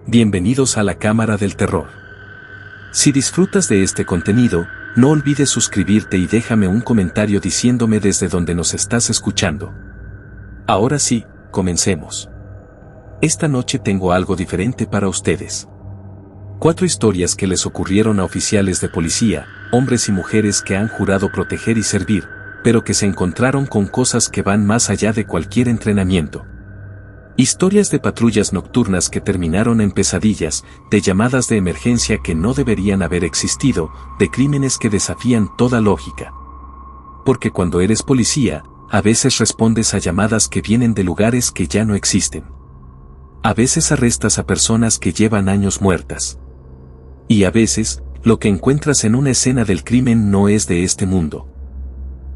Bienvenidos a la Cámara del Terror. Si disfrutas de este contenido, no olvides suscribirte y déjame un comentario diciéndome desde dónde nos estás escuchando. Ahora sí, comencemos. Esta noche tengo algo diferente para ustedes. 4 historias que les ocurrieron a oficiales de policía, hombres y mujeres que han jurado proteger y servir, pero que se encontraron con cosas que van más allá de cualquier entrenamiento. Historias de patrullas nocturnas que terminaron en pesadillas, de llamadas de emergencia que no deberían haber existido, de crímenes que desafían toda lógica. Porque cuando eres policía, a veces respondes a llamadas que vienen de lugares que ya no existen. A veces arrestas a personas que llevan años muertas. Y a veces, lo que encuentras en una escena del crimen no es de este mundo.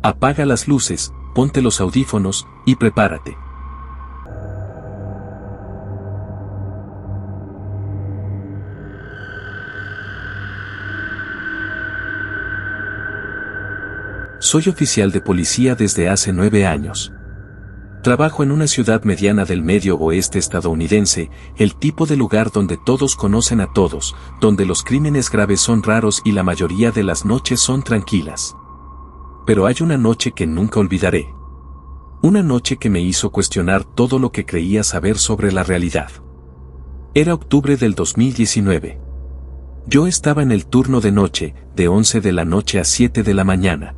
Apaga las luces, ponte los audífonos, y prepárate. Soy oficial de policía desde hace 9 años. Trabajo en una ciudad mediana del medio oeste estadounidense, el tipo de lugar donde todos conocen a todos, donde los crímenes graves son raros y la mayoría de las noches son tranquilas. Pero hay una noche que nunca olvidaré. Una noche que me hizo cuestionar todo lo que creía saber sobre la realidad. Era octubre del 2019. Yo estaba en el turno de noche, de 11 de la noche a 7 de la mañana.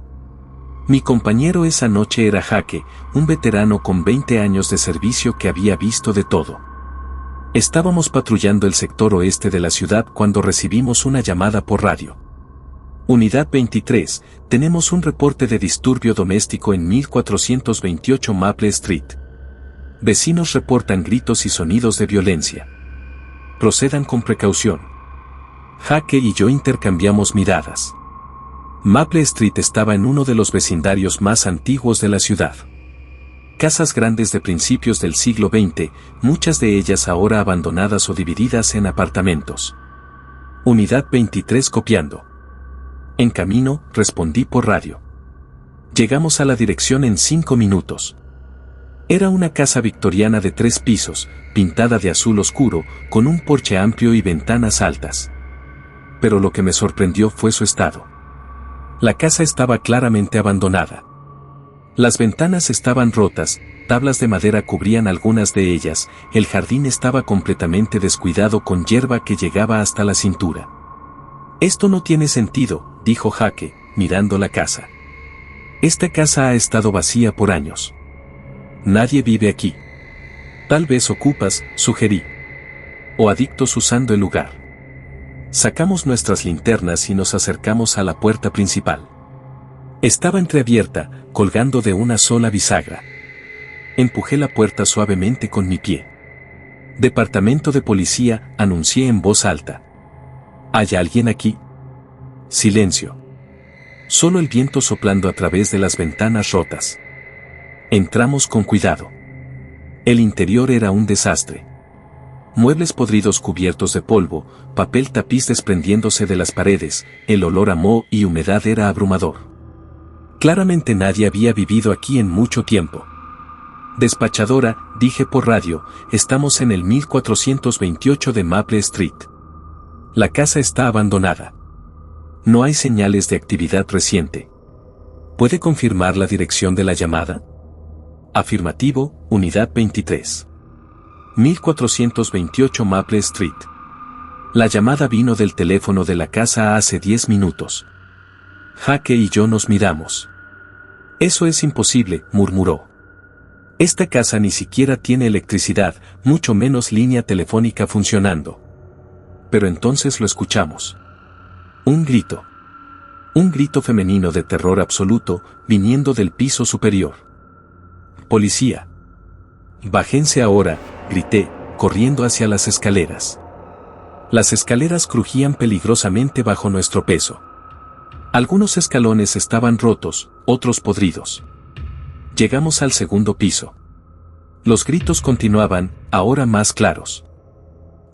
Mi compañero esa noche era Jaque, un veterano con 20 años de servicio que había visto de todo. Estábamos patrullando el sector oeste de la ciudad cuando recibimos una llamada por radio. Unidad 23, tenemos un reporte de disturbio doméstico en 1428 Maple Street. Vecinos reportan gritos y sonidos de violencia. Procedan con precaución. Jaque y yo intercambiamos miradas. Maple Street estaba en uno de los vecindarios más antiguos de la ciudad. Casas grandes de principios del siglo XX, muchas de ellas ahora abandonadas o divididas en apartamentos. Unidad 23 copiando. En camino, respondí por radio. Llegamos a la dirección en 5 minutos. Era una casa victoriana de 3 pisos, pintada de azul oscuro, con un porche amplio y ventanas altas. Pero lo que me sorprendió fue su estado. La casa estaba claramente abandonada. Las ventanas estaban rotas, tablas de madera cubrían algunas de ellas, el jardín estaba completamente descuidado con hierba que llegaba hasta la cintura. Esto no tiene sentido, dijo Jaque, mirando la casa. Esta casa ha estado vacía por años. Nadie vive aquí. Tal vez ocupas, sugerí. O adictos usando el lugar. Sacamos nuestras linternas y nos acercamos a la puerta principal. Estaba entreabierta, colgando de una sola bisagra. Empujé la puerta suavemente con mi pie. Departamento de policía, anuncié en voz alta. ¿Hay alguien aquí? Silencio. Solo el viento soplando a través de las ventanas rotas. Entramos con cuidado. El interior era un desastre. Muebles podridos cubiertos de polvo, papel tapiz desprendiéndose de las paredes, el olor a moho y humedad era abrumador. Claramente nadie había vivido aquí en mucho tiempo. Despachadora, dije por radio, estamos en el 1428 de Maple Street. La casa está abandonada. No hay señales de actividad reciente. ¿Puede confirmar la dirección de la llamada? Afirmativo, Unidad 23. 1428 Maple Street. La llamada vino del teléfono de la casa hace 10 minutos. Jaque y yo nos miramos. Eso es imposible, murmuró. Esta casa ni siquiera tiene electricidad, mucho menos línea telefónica funcionando. Pero entonces lo escuchamos. Un grito. Un grito femenino de terror absoluto, viniendo del piso superior. Policía. Bájense ahora, grité, corriendo hacia las escaleras. Las escaleras crujían peligrosamente bajo nuestro peso. Algunos escalones estaban rotos, otros podridos. Llegamos al segundo piso. Los gritos continuaban, ahora más claros.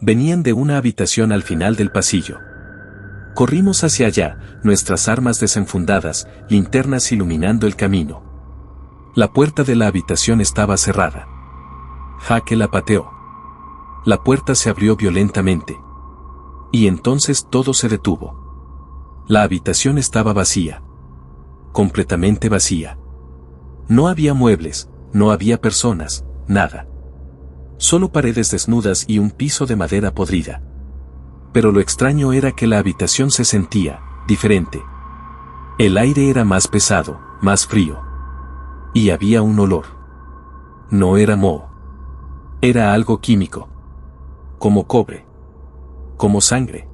Venían de una habitación al final del pasillo. Corrimos hacia allá, nuestras armas desenfundadas, linternas iluminando el camino. La puerta de la habitación estaba cerrada. Jaque la pateó. La puerta se abrió violentamente. Y entonces todo se detuvo. La habitación estaba vacía. Completamente vacía. No había muebles, no había personas, nada. Solo paredes desnudas y un piso de madera podrida. Pero lo extraño era que la habitación se sentía diferente. El aire era más pesado, más frío. Y había un olor. No era moho. Era algo químico. Como cobre. Como sangre.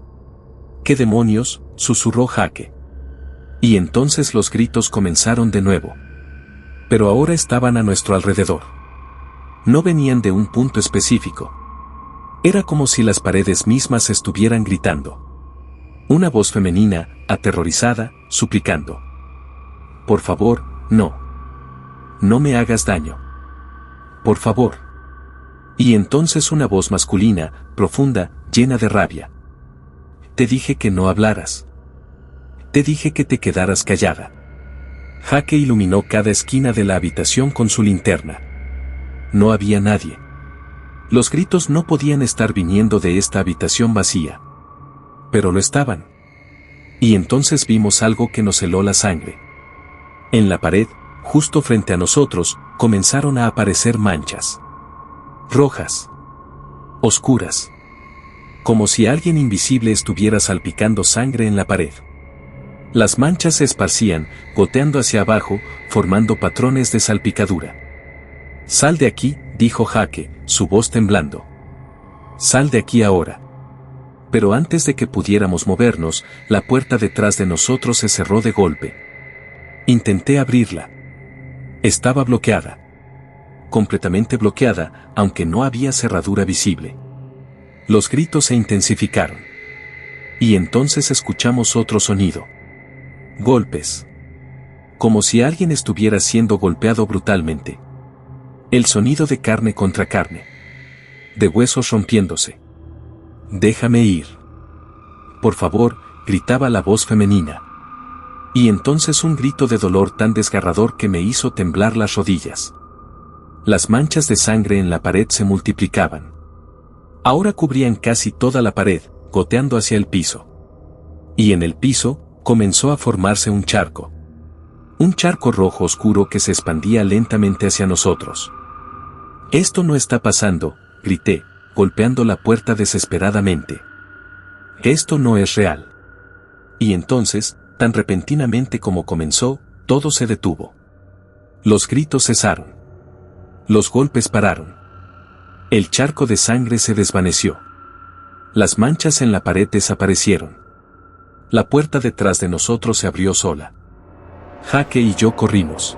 ¿Qué demonios?, susurró Jake. Y entonces los gritos comenzaron de nuevo. Pero ahora estaban a nuestro alrededor. No venían de un punto específico. Era como si las paredes mismas estuvieran gritando. Una voz femenina, aterrorizada, suplicando. Por favor, no. No me hagas daño. Por favor. Y entonces una voz masculina, profunda, llena de rabia. Te dije que no hablaras. Te dije que te quedaras callada. Jake iluminó cada esquina de la habitación con su linterna. No había nadie. Los gritos no podían estar viniendo de esta habitación vacía. Pero lo estaban. Y entonces vimos algo que nos heló la sangre. En la pared, justo frente a nosotros, comenzaron a aparecer manchas. Rojas. Oscuras. Como si alguien invisible estuviera salpicando sangre en la pared. Las manchas se esparcían, goteando hacia abajo, formando patrones de salpicadura. Sal de aquí, dijo Jake, su voz temblando. Sal de aquí ahora. Pero antes de que pudiéramos movernos, la puerta detrás de nosotros se cerró de golpe. Intenté abrirla. Estaba bloqueada. Completamente bloqueada, aunque no había cerradura visible. Los gritos se intensificaron. Y entonces escuchamos otro sonido. Golpes. Como si alguien estuviera siendo golpeado brutalmente. El sonido de carne contra carne. De huesos rompiéndose. Déjame ir. Por favor, gritaba la voz femenina. Y entonces un grito de dolor tan desgarrador que me hizo temblar las rodillas. Las manchas de sangre en la pared se multiplicaban. Ahora cubrían casi toda la pared, goteando hacia el piso. Y en el piso, comenzó a formarse un charco. Un charco rojo oscuro que se expandía lentamente hacia nosotros. Esto no está pasando, grité, golpeando la puerta desesperadamente. Esto no es real. Y entonces, tan repentinamente como comenzó, todo se detuvo. Los gritos cesaron. Los golpes pararon. El charco de sangre se desvaneció. Las manchas en la pared desaparecieron. La puerta detrás de nosotros se abrió sola. Jake y yo corrimos.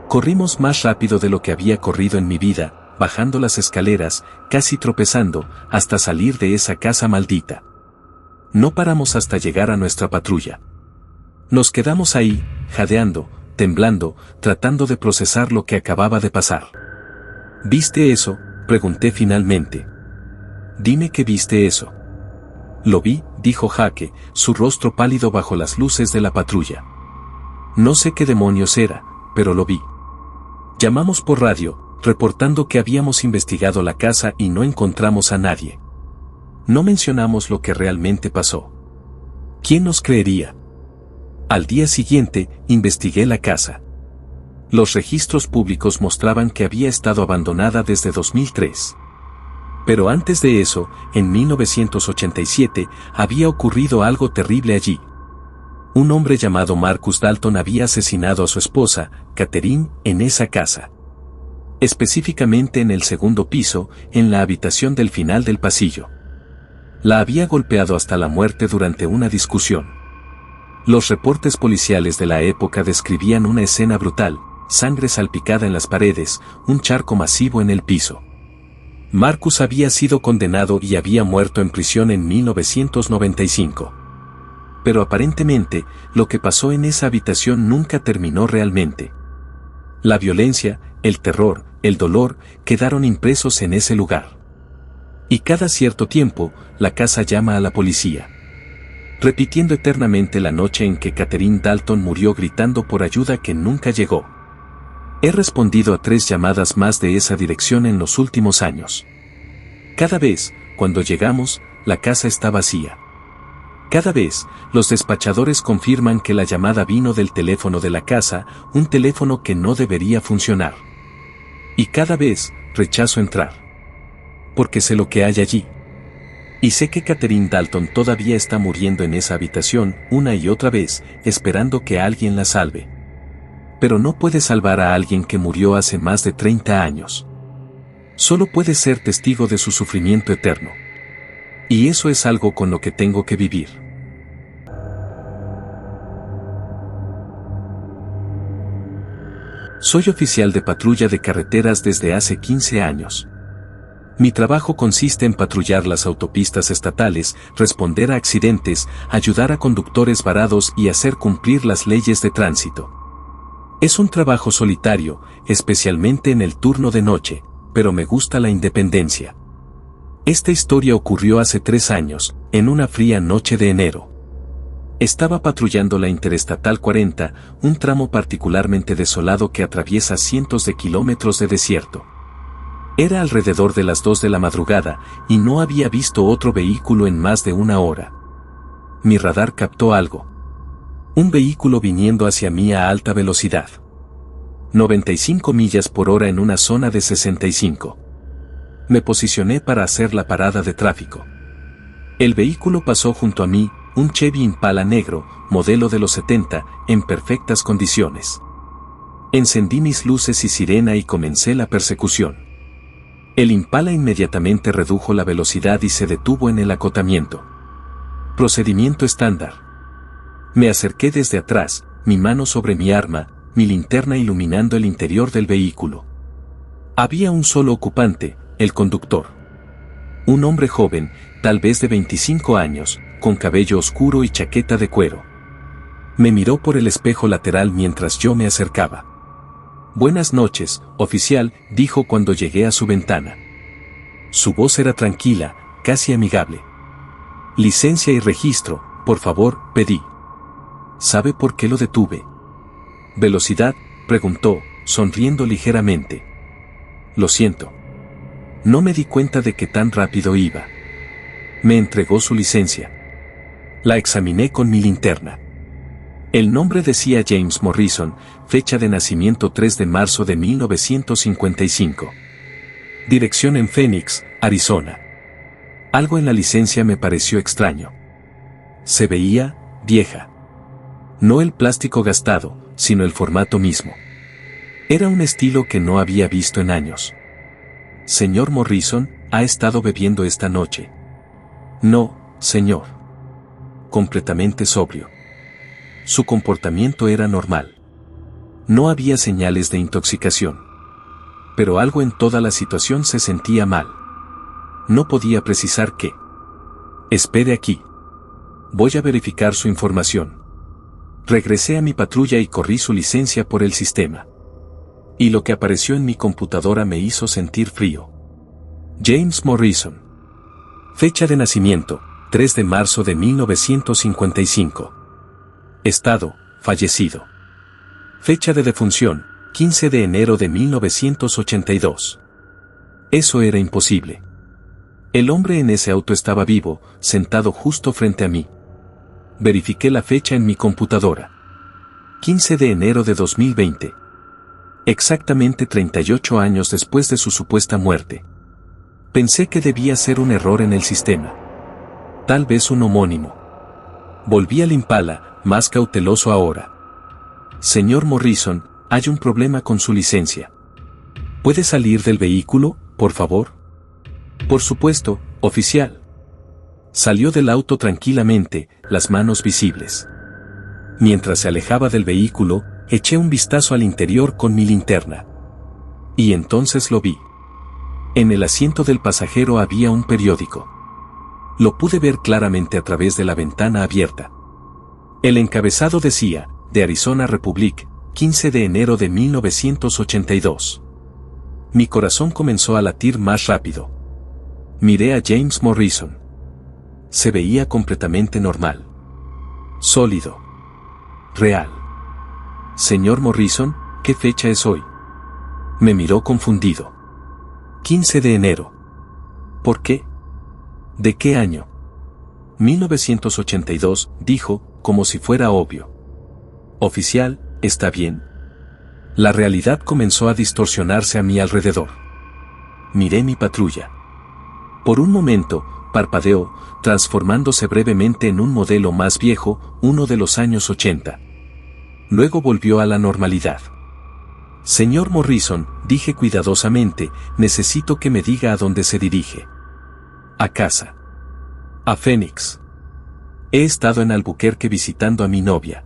Corrimos más rápido de lo que había corrido en mi vida, bajando las escaleras, casi tropezando, hasta salir de esa casa maldita. No paramos hasta llegar a nuestra patrulla. Nos quedamos ahí, jadeando, temblando, tratando de procesar lo que acababa de pasar. ¿Viste eso?, pregunté finalmente. Dime que viste eso. Lo vi, dijo Jake, su rostro pálido bajo las luces de la patrulla. No sé qué demonios era, pero lo vi. Llamamos por radio, reportando que habíamos investigado la casa y no encontramos a nadie. No mencionamos lo que realmente pasó. ¿Quién nos creería? Al día siguiente, investigué la casa. Los registros públicos mostraban que había estado abandonada desde 2003. Pero antes de eso, en 1987, había ocurrido algo terrible allí. Un hombre llamado Marcus Dalton había asesinado a su esposa, Catherine, en esa casa. Específicamente en el segundo piso, en la habitación del final del pasillo. La había golpeado hasta la muerte durante una discusión. Los reportes policiales de la época describían una escena brutal, sangre salpicada en las paredes, un charco masivo en el piso. Marcus había sido condenado y había muerto en prisión en 1995. Pero aparentemente, lo que pasó en esa habitación nunca terminó realmente. La violencia, el terror, el dolor, quedaron impresos en ese lugar. Y cada cierto tiempo, la casa llama a la policía. Repitiendo eternamente la noche en que Catherine Dalton murió gritando por ayuda que nunca llegó. He respondido a 3 llamadas más de esa dirección en los últimos años. Cada vez, cuando llegamos, la casa está vacía. Cada vez, los despachadores confirman que la llamada vino del teléfono de la casa, un teléfono que no debería funcionar. Y cada vez, rechazo entrar. Porque sé lo que hay allí. Y sé que Catherine Dalton todavía está muriendo en esa habitación, una y otra vez, esperando que alguien la salve. Pero no puede salvar a alguien que murió hace más de 30 años. Solo puede ser testigo de su sufrimiento eterno. Y eso es algo con lo que tengo que vivir. Soy oficial de patrulla de carreteras desde hace 15 años. Mi trabajo consiste en patrullar las autopistas estatales, responder a accidentes, ayudar a conductores varados y hacer cumplir las leyes de tránsito. Es un trabajo solitario, especialmente en el turno de noche, pero me gusta la independencia. Esta historia ocurrió hace 3 años, en una fría noche de enero. Estaba patrullando la Interestatal 40, un tramo particularmente desolado que atraviesa cientos de kilómetros de desierto. Era alrededor de las 2 de la madrugada, y no había visto otro vehículo en más de una hora. Mi radar captó algo. Un vehículo viniendo hacia mí a alta velocidad. 95 millas por hora en una zona de 65. Me posicioné para hacer la parada de tráfico. El vehículo pasó junto a mí, un Chevy Impala negro, modelo de los 70, en perfectas condiciones. Encendí mis luces y sirena y comencé la persecución. El Impala inmediatamente redujo la velocidad y se detuvo en el acotamiento. Procedimiento estándar. Me acerqué desde atrás, mi mano sobre mi arma, mi linterna iluminando el interior del vehículo. Había un solo ocupante, el conductor. Un hombre joven, tal vez de 25 años, con cabello oscuro y chaqueta de cuero. Me miró por el espejo lateral mientras yo me acercaba. «Buenas noches, oficial», dijo cuando llegué a su ventana. Su voz era tranquila, casi amigable. «Licencia y registro, por favor», pedí. «¿Sabe por qué lo detuve?» «¿Velocidad?», preguntó, sonriendo ligeramente. «Lo siento. No me di cuenta de que tan rápido iba». Me entregó su licencia. La examiné con mi linterna. El nombre decía James Morrison, fecha de nacimiento 3 de marzo de 1955. Dirección en Phoenix, Arizona. Algo en la licencia me pareció extraño. Se veía vieja. No el plástico gastado, sino el formato mismo. Era un estilo que no había visto en años. «Señor Morrison, ¿ha estado bebiendo esta noche?» «No, señor». Completamente sobrio. Su comportamiento era normal. No había señales de intoxicación. Pero algo en toda la situación se sentía mal. No podía precisar qué. «Espere aquí. Voy a verificar su información». Regresé a mi patrulla y corrí su licencia por el sistema. Y lo que apareció en mi computadora me hizo sentir frío. James Morrison. Fecha de nacimiento, 3 de marzo de 1955. Estado, fallecido. Fecha de defunción, 15 de enero de 1982. Eso era imposible. El hombre en ese auto estaba vivo, sentado justo frente a mí. Verifiqué la fecha en mi computadora. 15 de enero de 2020. Exactamente 38 años después de su supuesta muerte. Pensé que debía ser un error en el sistema. Tal vez un homónimo. Volví al Impala, más cauteloso ahora. «Señor Morrison, hay un problema con su licencia. ¿Puede salir del vehículo, por favor?» «Por supuesto, oficial». Salió del auto tranquilamente, las manos visibles. Mientras se alejaba del vehículo, eché un vistazo al interior con mi linterna. Y entonces lo vi. En el asiento del pasajero había un periódico. Lo pude ver claramente a través de la ventana abierta. El encabezado decía, «The Arizona Republic, 15 de enero de 1982». Mi corazón comenzó a latir más rápido. Miré a James Morrison. Se veía completamente normal. Sólido. Real. «Señor Morrison, ¿qué fecha es hoy?» Me miró confundido. 15 de enero. ¿Por qué? ¿De qué año? 1982, dijo, como si fuera obvio. Oficial, ¿está bien? La realidad comenzó a distorsionarse a mi alrededor. Miré mi patrulla. Por un momento, parpadeó, transformándose brevemente en un modelo más viejo, uno de los años 80. Luego volvió a la normalidad. Señor Morrison, dije cuidadosamente, necesito que me diga a dónde se dirige. A casa. A Phoenix. He estado en Albuquerque visitando a mi novia.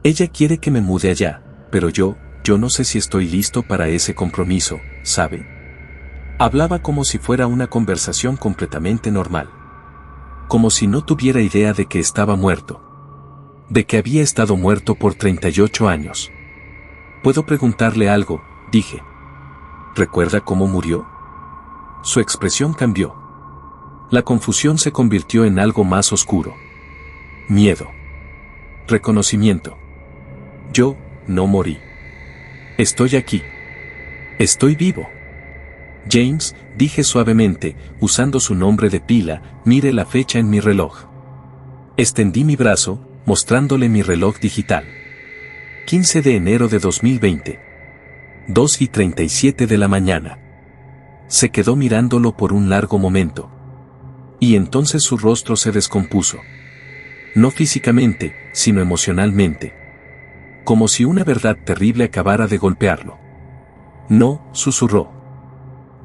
Ella quiere que me mude allá, pero yo no sé si estoy listo para ese compromiso, ¿sabe? Hablaba como si fuera una conversación completamente normal. Como si no tuviera idea de que estaba muerto. De que había estado muerto por 38 años. ¿Puedo preguntarle algo?, dije. ¿Recuerda cómo murió? Su expresión cambió. La confusión se convirtió en algo más oscuro. Miedo. Reconocimiento. Yo no morí. Estoy aquí. Estoy vivo. James, dije suavemente, usando su nombre de pila, mire la fecha en mi reloj. Extendí mi brazo, mostrándole mi reloj digital. 15 de enero de 2020. 2:37 de la mañana. Se quedó mirándolo por un largo momento. Y entonces su rostro se descompuso. No físicamente, sino emocionalmente. Como si una verdad terrible acabara de golpearlo. No, susurró.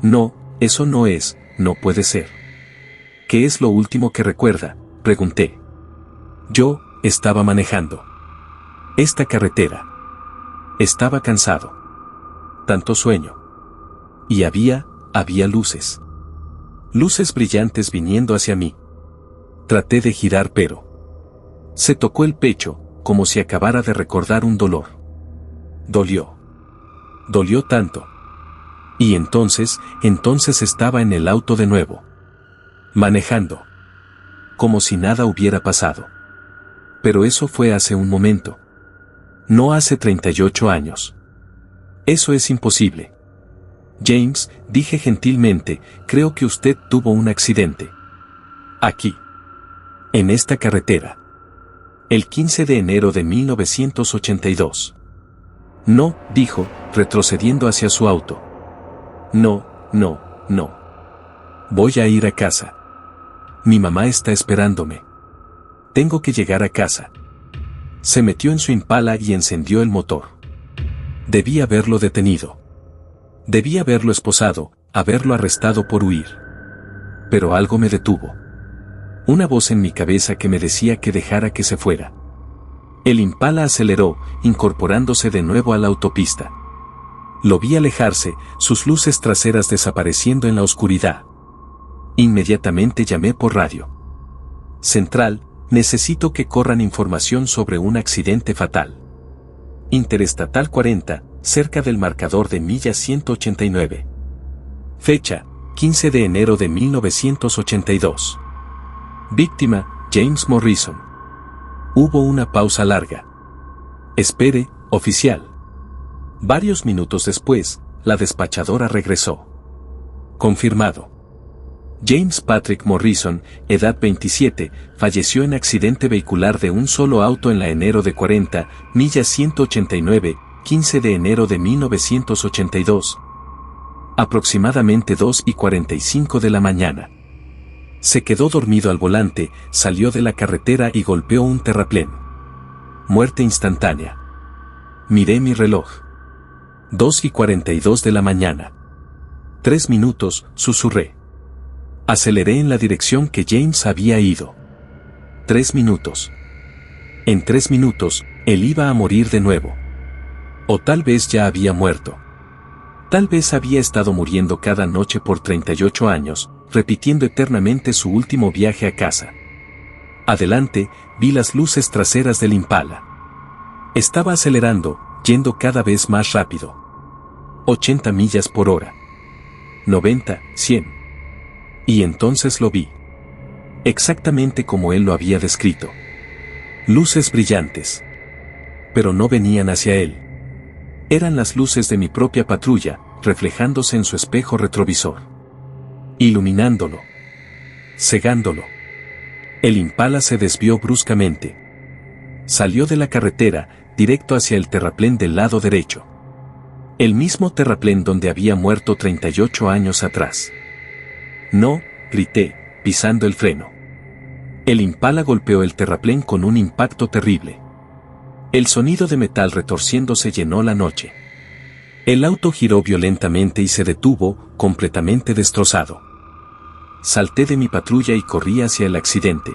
No, eso no puede ser. ¿Qué es lo último que recuerda?, pregunté. Yo estaba manejando esta carretera. Estaba cansado. Tanto sueño. Y había luces. Luces brillantes viniendo hacia mí. Traté de girar pero se tocó el pecho, como si acabara de recordar un dolor. Dolió. Dolió tanto. Y entonces estaba en el auto de nuevo. Manejando. Como si nada hubiera pasado. Pero eso fue hace un momento. No hace 38 años. Eso es imposible. James, dije gentilmente, creo que usted tuvo un accidente. Aquí. En esta carretera. El 15 de enero de 1982. No, dijo, retrocediendo hacia su auto. No. Voy a ir a casa. Mi mamá está esperándome. Tengo que llegar a casa. Se metió en su Impala y encendió el motor. Debí haberlo detenido. Debí haberlo esposado, haberlo arrestado por huir. Pero algo me detuvo. Una voz en mi cabeza que me decía que dejara que se fuera. El Impala aceleró, incorporándose de nuevo a la autopista. Lo vi alejarse, sus luces traseras desapareciendo en la oscuridad. Inmediatamente llamé por radio. Central, necesito que corran información sobre un accidente fatal. Interestatal 40, cerca del marcador de milla 189. Fecha, 15 de enero de 1982. Víctima, James Morrison. Hubo una pausa larga. Espere, oficial. Varios minutos después, la despachadora regresó. Confirmado. James Patrick Morrison, edad 27, falleció en accidente vehicular de un solo auto en la enero de 40, milla 189, 15 de enero de 1982. Aproximadamente 2:45 de la mañana. Se quedó dormido al volante, salió de la carretera y golpeó un terraplén. Muerte instantánea. Miré mi reloj. 2:42 de la mañana. 3 minutos, susurré. Aceleré en la dirección que James había ido. 3 minutos. En 3 minutos, él iba a morir de nuevo. O tal vez ya había muerto. Tal vez había estado muriendo cada noche por 38 años, repitiendo eternamente su último viaje a casa. Adelante, vi las luces traseras del Impala. Estaba acelerando, yendo cada vez más rápido. 80 millas por hora. 90, 100. Y entonces lo vi. Exactamente como él lo había descrito. Luces brillantes. Pero no venían hacia él. Eran las luces de mi propia patrulla, reflejándose en su espejo retrovisor. iluminándolo, cegándolo. El Impala se desvió bruscamente. Salió de la carretera, directo hacia el terraplén del lado derecho. El mismo terraplén donde había muerto 38 años atrás. No, grité, pisando el freno. El Impala golpeó el terraplén con un impacto terrible. El sonido de metal retorciéndose llenó la noche. El auto giró violentamente y se detuvo, completamente destrozado. Salté de mi patrulla y corrí hacia el accidente.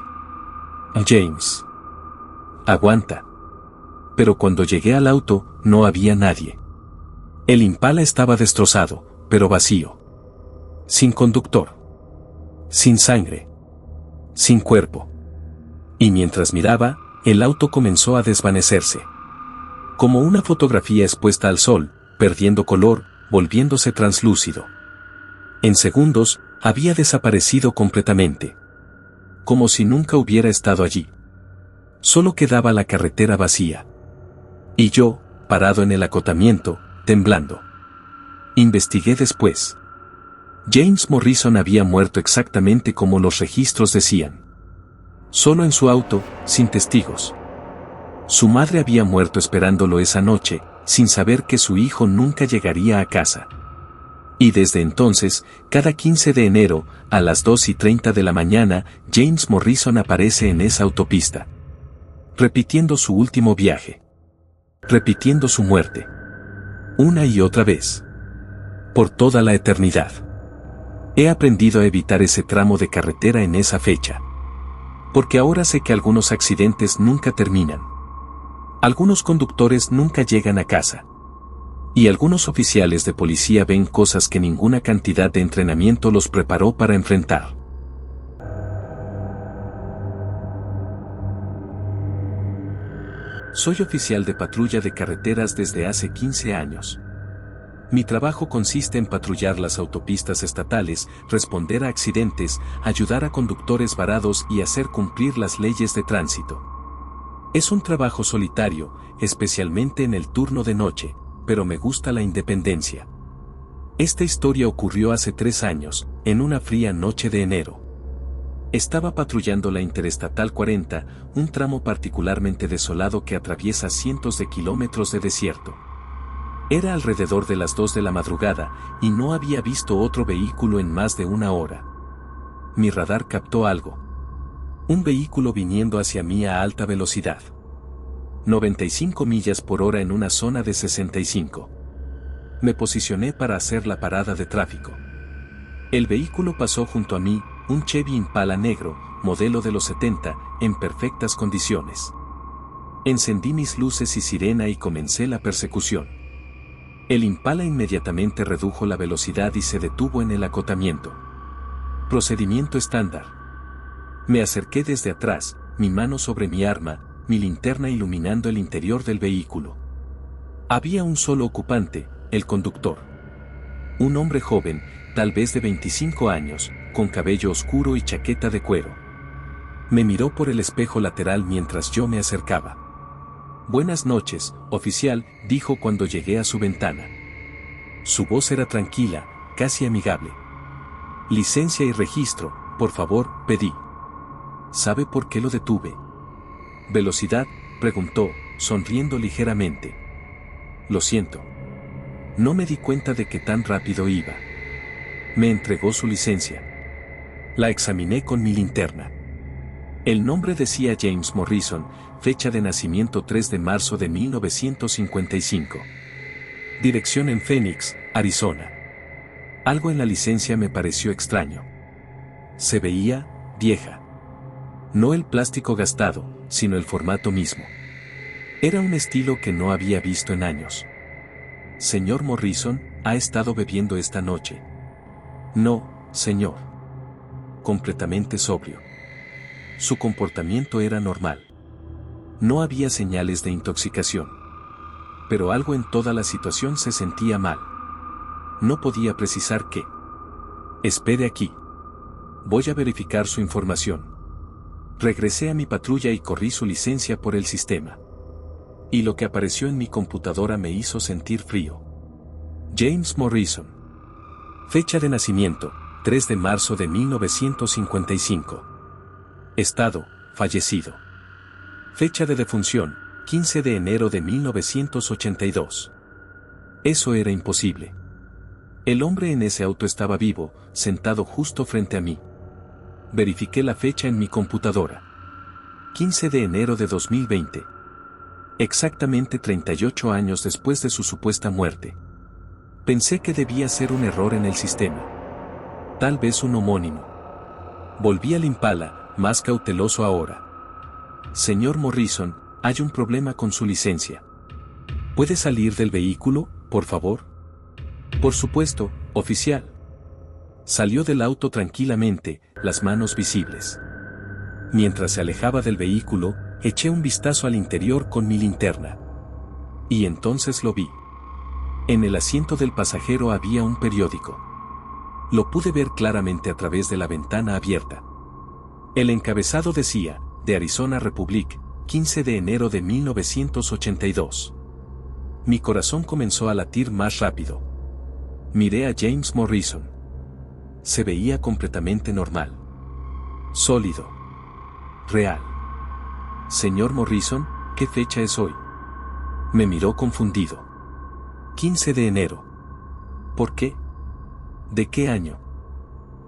James. Aguanta. Pero cuando llegué al auto, no había nadie. El Impala estaba destrozado, pero vacío. Sin conductor. Sin sangre. Sin cuerpo. Y mientras miraba, el auto comenzó a desvanecerse. Como una fotografía expuesta al sol, perdiendo color, volviéndose translúcido. En segundos, había desaparecido completamente. Como si nunca hubiera estado allí. Solo quedaba la carretera vacía. Y yo, parado en el acotamiento, temblando. Investigué después. James Morrison había muerto exactamente como los registros decían. Solo en su auto, sin testigos. Su madre había muerto esperándolo esa noche, sin saber que su hijo nunca llegaría a casa. Y desde entonces, cada 15 de enero, a las 2:30 de la mañana, James Morrison aparece en esa autopista. Repitiendo su último viaje. Repitiendo su muerte. Una y otra vez. Por toda la eternidad. He aprendido a evitar ese tramo de carretera en esa fecha. Porque ahora sé que algunos accidentes nunca terminan. Algunos conductores nunca llegan a casa. Y algunos oficiales de policía ven cosas que ninguna cantidad de entrenamiento los preparó para enfrentar. Soy oficial de patrulla de carreteras desde hace 15 años. Mi trabajo consiste en patrullar las autopistas estatales, responder a accidentes, ayudar a conductores varados y hacer cumplir las leyes de tránsito. Es un trabajo solitario, especialmente en el turno de noche, pero me gusta la independencia. Esta historia ocurrió hace 3 años, en una fría noche de enero. Estaba patrullando la Interestatal 40, un tramo particularmente desolado que atraviesa cientos de kilómetros de desierto. Era alrededor de las 2 de la madrugada, y no había visto otro vehículo en más de una hora. Mi radar captó algo. Un vehículo viniendo hacia mí a alta velocidad. 95 millas por hora en una zona de 65. Me posicioné para hacer la parada de tráfico. El vehículo pasó junto a mí, un Chevy Impala negro, modelo de los 70, en perfectas condiciones. Encendí mis luces y sirena y comencé la persecución. El Impala inmediatamente redujo la velocidad y se detuvo en el acotamiento. Procedimiento estándar. Me acerqué desde atrás, mi mano sobre mi arma, mi linterna iluminando el interior del vehículo. Había un solo ocupante, el conductor. Un hombre joven, tal vez de 25 años, con cabello oscuro y chaqueta de cuero. Me miró por el espejo lateral mientras yo me acercaba. «Buenas noches, oficial», dijo cuando llegué a su ventana. Su voz era tranquila, casi amigable. «Licencia y registro, por favor», pedí. «¿Sabe por qué lo detuve?» «¿Velocidad?», preguntó, sonriendo ligeramente. «Lo siento. No me di cuenta de que tan rápido iba». Me entregó su licencia. La examiné con mi linterna. El nombre decía James Morrison, fecha de nacimiento 3 de marzo de 1955. Dirección en Phoenix, Arizona. Algo en la licencia me pareció extraño. Se veía vieja. No el plástico gastado, sino el formato mismo. Era un estilo que no había visto en años. «Señor Morrison, ¿ha estado bebiendo esta noche?» «No, señor». Completamente sobrio. Su comportamiento era normal. No había señales de intoxicación. Pero algo en toda la situación se sentía mal. No podía precisar qué. «Espere aquí. Voy a verificar su información». Regresé a mi patrulla y corrí su licencia por el sistema. Y lo que apareció en mi computadora me hizo sentir frío. James Morrison. Fecha de nacimiento, 3 de marzo de 1955. Estado, fallecido. Fecha de defunción, 15 de enero de 1982. Eso era imposible. El hombre en ese auto estaba vivo, sentado justo frente a mí. Verifiqué la fecha en mi computadora. 15 de enero de 2020. Exactamente 38 años después de su supuesta muerte. Pensé que debía ser un error en el sistema. Tal vez un homónimo. Volví al Impala, más cauteloso ahora. Señor Morrison, hay un problema con su licencia. ¿Puede salir del vehículo, por favor? Por supuesto, oficial. Salió del auto tranquilamente, las manos visibles. Mientras se alejaba del vehículo, eché un vistazo al interior con mi linterna. Y entonces lo vi. En el asiento del pasajero había un periódico. Lo pude ver claramente a través de la ventana abierta. El encabezado decía, The Arizona Republic, 15 de enero de 1982. Mi corazón comenzó a latir más rápido. Miré a James Morrison. Se veía completamente normal. Sólido. Real. Señor Morrison, ¿qué fecha es hoy? Me miró confundido. 15 de enero. ¿Por qué? ¿De qué año?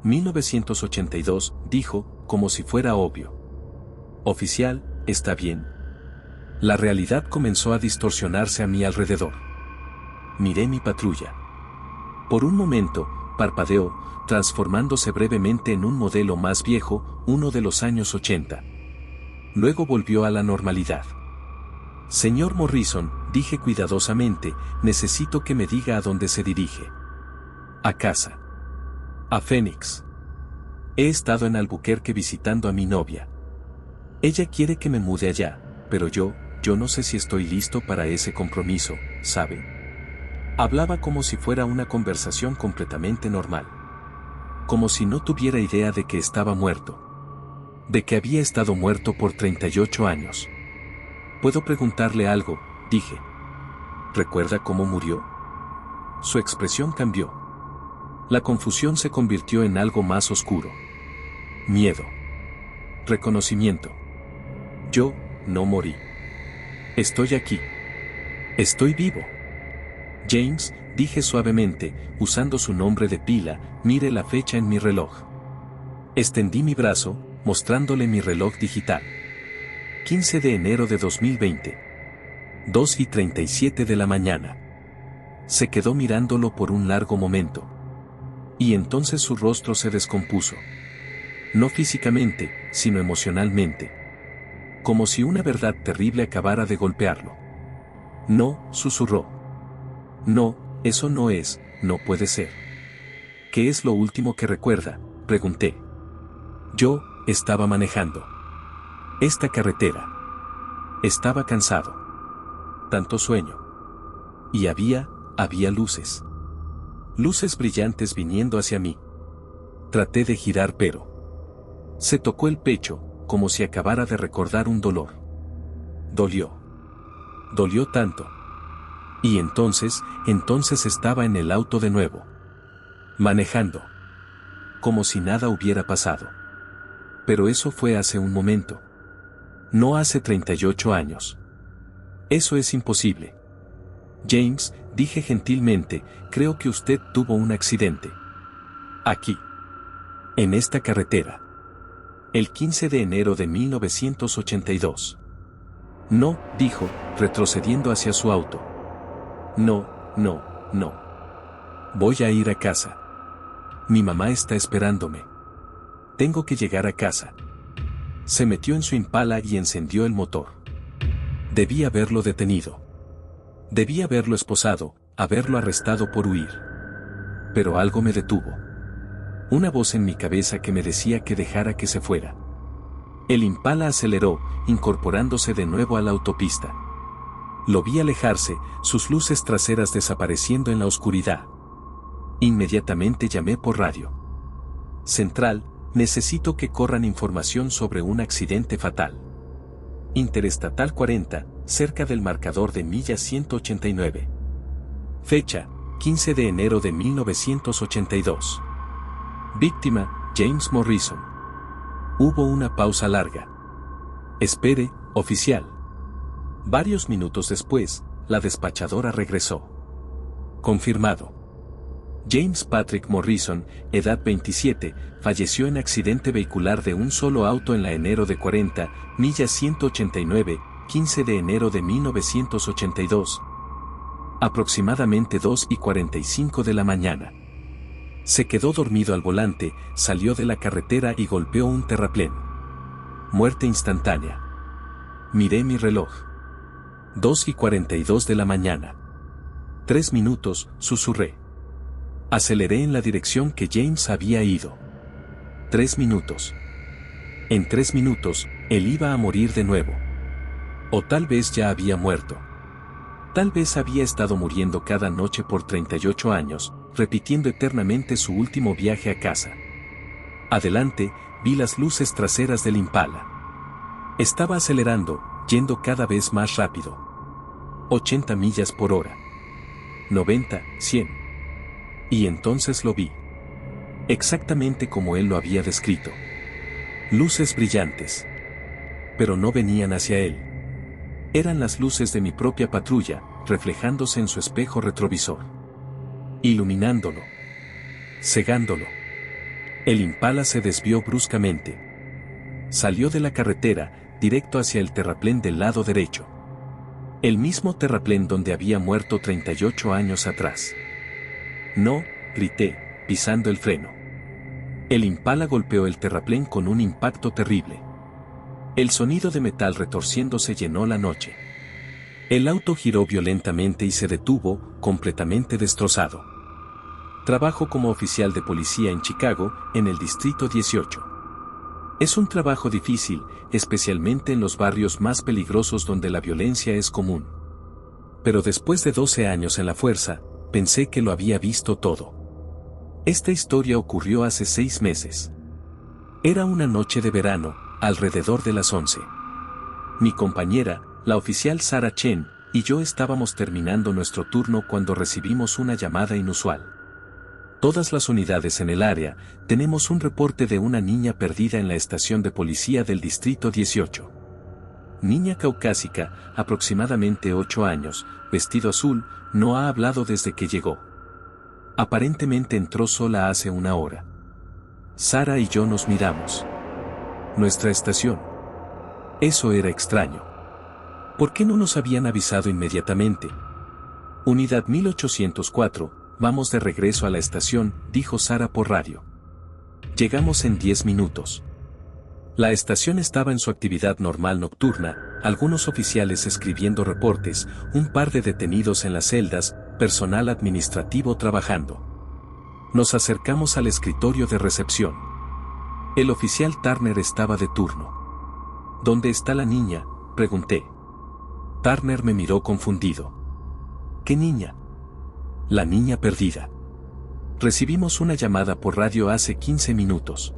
1982, dijo, como si fuera obvio. Oficial, está bien. La realidad comenzó a distorsionarse a mi alrededor. Miré mi patrulla. Por un momento, parpadeó, transformándose brevemente en un modelo más viejo, uno de los años 80. Luego volvió a la normalidad. Señor Morrison, dije cuidadosamente, necesito que me diga a dónde se dirige. A casa. A Phoenix. He estado en Albuquerque visitando a mi novia. Ella quiere que me mude allá, pero yo no sé si estoy listo para ese compromiso, ¿sabe? Hablaba como si fuera una conversación completamente normal. Como si no tuviera idea de que estaba muerto. De que había estado muerto por 38 años. ¿Puedo preguntarle algo?, dije. ¿Recuerda cómo murió? Su expresión cambió. La confusión se convirtió en algo más oscuro. Miedo. Reconocimiento. Yo no morí. Estoy aquí. Estoy vivo. James, dije suavemente, usando su nombre de pila, mire la fecha en mi reloj. Extendí mi brazo, mostrándole mi reloj digital. 15 de enero de 2020. 2:37 de la mañana. Se quedó mirándolo por un largo momento. Y entonces su rostro se descompuso. No físicamente, sino emocionalmente. Como si una verdad terrible acabara de golpearlo. No, susurró. No, eso no es, no puede ser. ¿Qué es lo último que recuerda?, pregunté. Yo estaba manejando esta carretera. Estaba cansado. Tanto sueño. Y había luces. Luces brillantes viniendo hacia mí. Traté de girar pero se tocó el pecho, como si acabara de recordar un dolor. Dolió. Dolió tanto. Y entonces estaba en el auto de nuevo. Manejando. Como si nada hubiera pasado. Pero eso fue hace un momento. No hace 38 años. Eso es imposible. James, dije gentilmente, creo que usted tuvo un accidente. Aquí. En esta carretera. El 15 de enero de 1982. No, dijo, retrocediendo hacia su auto. No. Voy a ir a casa. Mi mamá está esperándome. Tengo que llegar a casa. Se metió en su Impala y encendió el motor. Debí haberlo detenido. Debí haberlo esposado, haberlo arrestado por huir. Pero algo me detuvo. Una voz en mi cabeza que me decía que dejara que se fuera. El Impala aceleró, incorporándose de nuevo a la autopista. Lo vi alejarse, sus luces traseras desapareciendo en la oscuridad. Inmediatamente llamé por radio. Central, necesito que corran información sobre un accidente fatal. Interestatal 40, cerca del marcador de milla 189. Fecha, 15 de enero de 1982. Víctima, James Morrison. Hubo una pausa larga. Espere, oficial. Varios minutos después, la despachadora regresó. Confirmado. James Patrick Morrison, edad 27, falleció en accidente vehicular de un solo auto en la enero de 40, millas 189, 15 de enero de 1982. Aproximadamente 2:45 de la mañana. Se quedó dormido al volante, salió de la carretera y golpeó un terraplén. Muerte instantánea. Miré mi reloj. 2:42 de la mañana. 3 minutos, susurré. Aceleré en la dirección que James había ido. 3 minutos. En 3 minutos, él iba a morir de nuevo. O tal vez ya había muerto. Tal vez había estado muriendo cada noche por 38 años, repitiendo eternamente su último viaje a casa. Adelante, vi las luces traseras del Impala. Estaba acelerando, yendo cada vez más rápido. 80 millas por hora. 90, 100. Y entonces lo vi. Exactamente como él lo había descrito. Luces brillantes. Pero no venían hacia él. Eran las luces de mi propia patrulla, reflejándose en su espejo retrovisor. Iluminándolo. Cegándolo. El Impala se desvió bruscamente. Salió de la carretera, directo hacia el terraplén del lado derecho. El mismo terraplén donde había muerto 38 años atrás. No, grité, pisando el freno. El Impala golpeó el terraplén con un impacto terrible. El sonido de metal retorciéndose llenó la noche. El auto giró violentamente y se detuvo, completamente destrozado. Trabajo como oficial de policía en Chicago, en el Distrito 18. Es un trabajo difícil, especialmente en los barrios más peligrosos donde la violencia es común. Pero después de 12 años en la fuerza, pensé que lo había visto todo. Esta historia ocurrió hace 6 meses. Era una noche de verano, alrededor de las 11. Mi compañera, la oficial Sarah Chen, y yo estábamos terminando nuestro turno cuando recibimos una llamada inusual. Todas las unidades en el área, tenemos un reporte de una niña perdida en la estación de policía del Distrito 18. Niña caucásica, aproximadamente 8 años, vestido azul, no ha hablado desde que llegó. Aparentemente entró sola hace una hora. Sarah y yo nos miramos. Nuestra estación. Eso era extraño. ¿Por qué no nos habían avisado inmediatamente? Unidad 1804, vamos de regreso a la estación, dijo Sarah por radio. Llegamos en 10 minutos. La estación estaba en su actividad normal nocturna, algunos oficiales escribiendo reportes, un par de detenidos en las celdas, personal administrativo trabajando. Nos acercamos al escritorio de recepción. El oficial Turner estaba de turno. ¿Dónde está la niña?, pregunté. Turner me miró confundido. ¿Qué niña? La niña perdida. Recibimos una llamada por radio hace 15 minutos.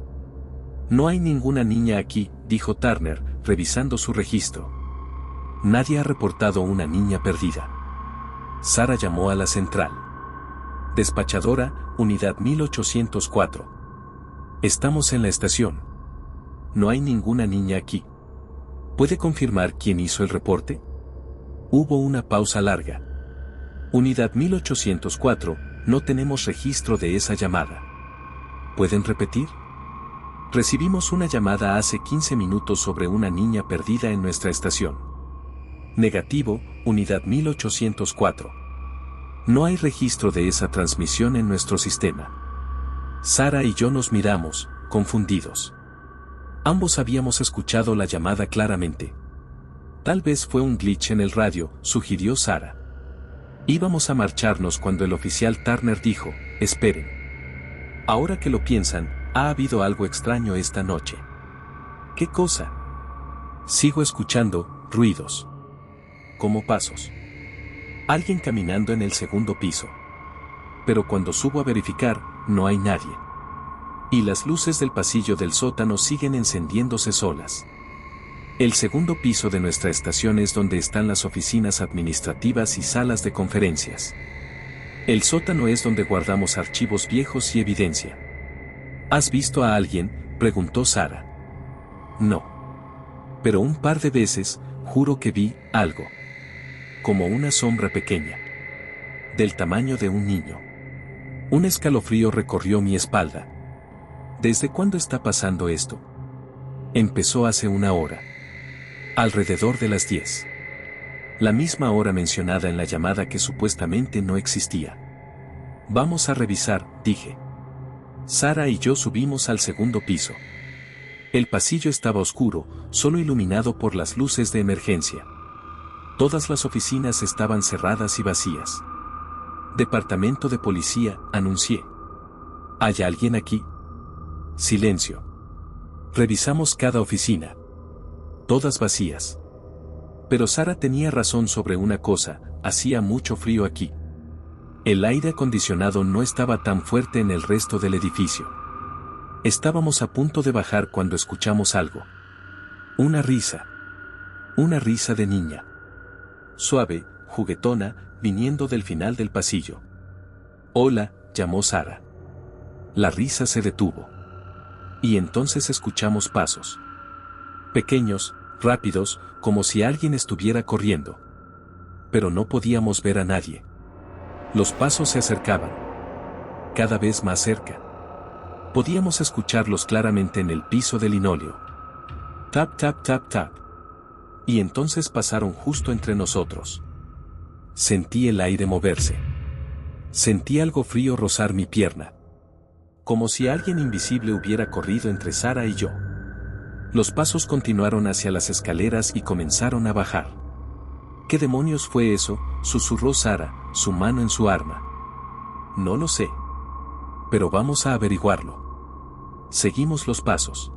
No hay ninguna niña aquí, dijo Turner, revisando su registro. Nadie ha reportado una niña perdida. Sarah llamó a la central. Despachadora, unidad 1804. Estamos en la estación. No hay ninguna niña aquí. ¿Puede confirmar quién hizo el reporte? Hubo una pausa larga. Unidad 1804, no tenemos registro de esa llamada. ¿Pueden repetir? Recibimos una llamada hace 15 minutos sobre una niña perdida en nuestra estación. Negativo, unidad 1804. No hay registro de esa transmisión en nuestro sistema. Sarah y yo nos miramos, confundidos. Ambos habíamos escuchado la llamada claramente. Tal vez fue un glitch en el radio, sugirió Sarah. Íbamos a marcharnos cuando el oficial Turner dijo, esperen. Ahora que lo piensan, ha habido algo extraño esta noche. ¿Qué cosa? Sigo escuchando ruidos. Como pasos. Alguien caminando en el segundo piso. Pero cuando subo a verificar, no hay nadie. Y las luces del pasillo del sótano siguen encendiéndose solas. El segundo piso de nuestra estación es donde están las oficinas administrativas y salas de conferencias. El sótano es donde guardamos archivos viejos y evidencia. ¿Has visto a alguien?, preguntó Sara. No. Pero un par de veces, juro que vi algo. Como una sombra pequeña. Del tamaño de un niño. Un escalofrío recorrió mi espalda. ¿Desde cuándo está pasando esto? Empezó hace una hora. Alrededor de las 10. La misma hora mencionada en la llamada que supuestamente no existía. Vamos a revisar, dije. Sara y yo subimos al segundo piso. El pasillo estaba oscuro, solo iluminado por las luces de emergencia. Todas las oficinas estaban cerradas y vacías. Departamento de policía, anuncié. ¿Hay alguien aquí? Silencio. Revisamos cada oficina. Todas vacías. Pero Sara tenía razón sobre una cosa, hacía mucho frío aquí. El aire acondicionado no estaba tan fuerte en el resto del edificio. Estábamos a punto de bajar cuando escuchamos algo. Una risa. Una risa de niña. Suave, juguetona, viniendo del final del pasillo. Hola, llamó Sara. La risa se detuvo. Y entonces escuchamos pasos. Pequeños, rápidos, como si alguien estuviera corriendo. Pero no podíamos ver a nadie. Los pasos se acercaban. Cada vez más cerca. Podíamos escucharlos claramente en el piso de linóleo. Tap, tap, tap, tap. Y entonces pasaron justo entre nosotros. Sentí el aire moverse. Sentí algo frío rozar mi pierna. Como si alguien invisible hubiera corrido entre Sara y yo. Los pasos continuaron hacia las escaleras y comenzaron a bajar. ¿Qué demonios fue eso?, susurró Sara, su mano en su arma. No lo sé. Pero vamos a averiguarlo. Seguimos los pasos.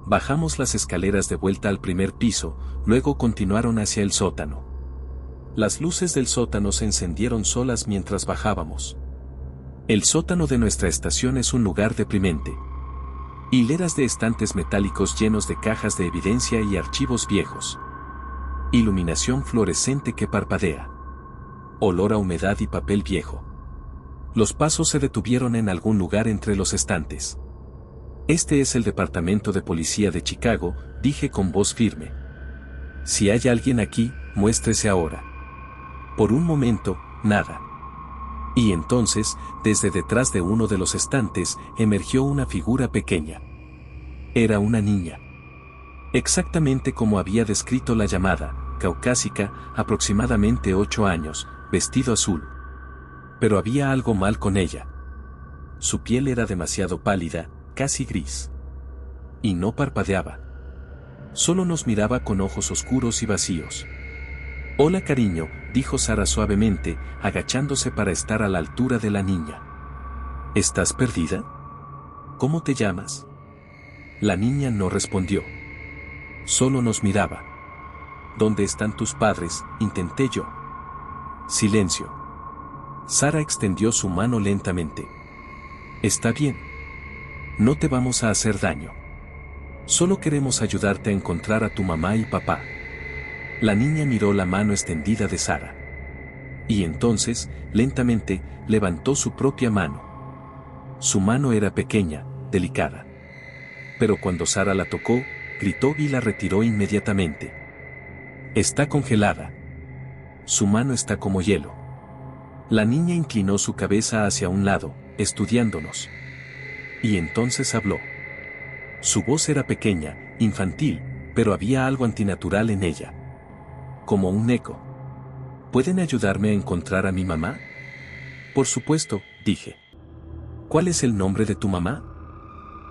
Bajamos las escaleras de vuelta al primer piso, luego continuaron hacia el sótano. Las luces del sótano se encendieron solas mientras bajábamos. El sótano de nuestra estación es un lugar deprimente. Hileras de estantes metálicos llenos de cajas de evidencia y archivos viejos. Iluminación fluorescente que parpadea. Olor a humedad y papel viejo. Los pasos se detuvieron en algún lugar entre los estantes. Este es el Departamento de Policía de Chicago, dije con voz firme. Si hay alguien aquí, muéstrese ahora. Por un momento, nada. Y entonces, desde detrás de uno de los estantes, emergió una figura pequeña. Era una niña. Exactamente como había descrito la llamada, caucásica, aproximadamente 8 años, vestido azul. Pero había algo mal con ella. Su piel era demasiado pálida, casi gris. Y no parpadeaba. Solo nos miraba con ojos oscuros y vacíos. Hola cariño, dijo Sara suavemente, agachándose para estar a la altura de la niña. ¿Estás perdida? ¿Cómo te llamas? La niña no respondió. Solo nos miraba. ¿Dónde están tus padres?, intenté yo. Silencio. Sara extendió su mano lentamente. Está bien. No te vamos a hacer daño. Solo queremos ayudarte a encontrar a tu mamá y papá. La niña miró la mano extendida de Sara. Y entonces, lentamente, levantó su propia mano. Su mano era pequeña, delicada. Pero cuando Sara la tocó, gritó y la retiró inmediatamente. Está congelada. Su mano está como hielo. La niña inclinó su cabeza hacia un lado, estudiándonos. Y entonces habló. Su voz era pequeña, infantil, pero había algo antinatural en ella. Como un eco. ¿Pueden ayudarme a encontrar a mi mamá? Por supuesto, dije. ¿Cuál es el nombre de tu mamá?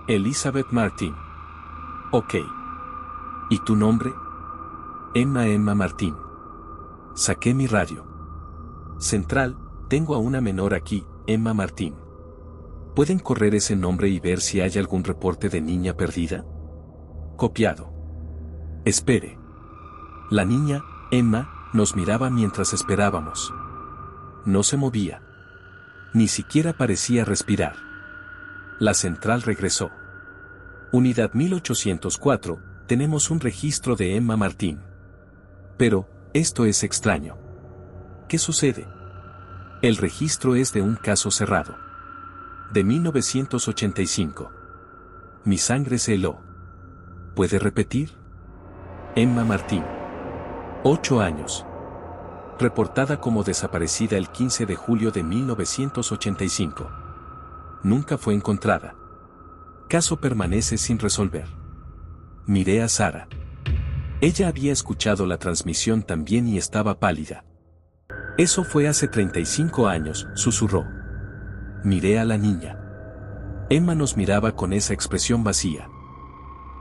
Elizabeth Martin. Ok. ¿Y tu nombre? Emma Martin. Saqué mi radio. Central, tengo a una menor aquí, Emma Martin. ¿Pueden correr ese nombre y ver si hay algún reporte de niña perdida? Copiado. Espere. La niña, Emma, nos miraba mientras esperábamos. No se movía. Ni siquiera parecía respirar. La central regresó. Unidad 1804, tenemos un registro de Emma Martin. Pero, esto es extraño. ¿Qué sucede? El registro es de un caso cerrado. De 1985. Mi sangre se heló. ¿Puede repetir? Emma Martín. 8 años. Reportada como desaparecida el 15 de julio de 1985. Nunca fue encontrada. Caso permanece sin resolver. Miré a Sara. Ella había escuchado la transmisión también y estaba pálida. Eso fue hace 35 años, susurró. Miré a la niña. Emma nos miraba con esa expresión vacía.